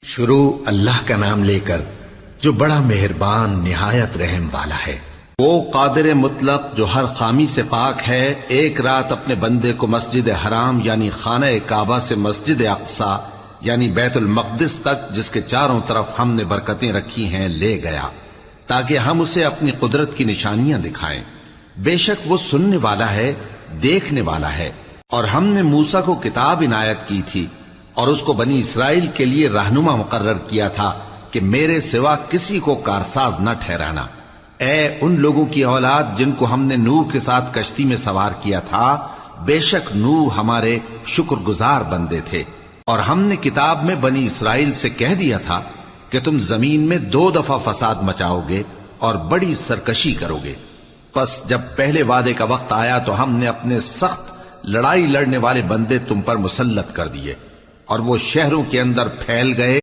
شروع اللہ کا نام لے کر جو بڑا مہربان نہایت رحم والا ہے۔ وہ قادر مطلق جو ہر خامی سے پاک ہے، ایک رات اپنے بندے کو مسجد حرام یعنی خانہ کعبہ سے مسجد اقصی یعنی بیت المقدس تک، جس کے چاروں طرف ہم نے برکتیں رکھی ہیں، لے گیا تاکہ ہم اسے اپنی قدرت کی نشانیاں دکھائیں۔ بے شک وہ سننے والا ہے، دیکھنے والا ہے۔ اور ہم نے موسیٰ کو کتاب عنایت کی تھی اور اس کو بنی اسرائیل کے لیے رہنما مقرر کیا تھا کہ میرے سوا کسی کو کارساز نہ ٹھہرانا۔ اے ان لوگوں کی اولاد جن کو ہم نے نوح کے ساتھ کشتی میں سوار کیا تھا، بے شک نوح ہمارے شکر گزار بندے تھے۔ اور ہم نے کتاب میں بنی اسرائیل سے کہہ دیا تھا کہ تم زمین میں 2 دفعہ فساد مچاؤ گے اور بڑی سرکشی کرو گے۔ پس جب پہلے وعدے کا وقت آیا تو ہم نے اپنے سخت لڑائی لڑنے والے بندے تم پر مسلط کر دیے اور وہ شہروں کے اندر پھیل گئے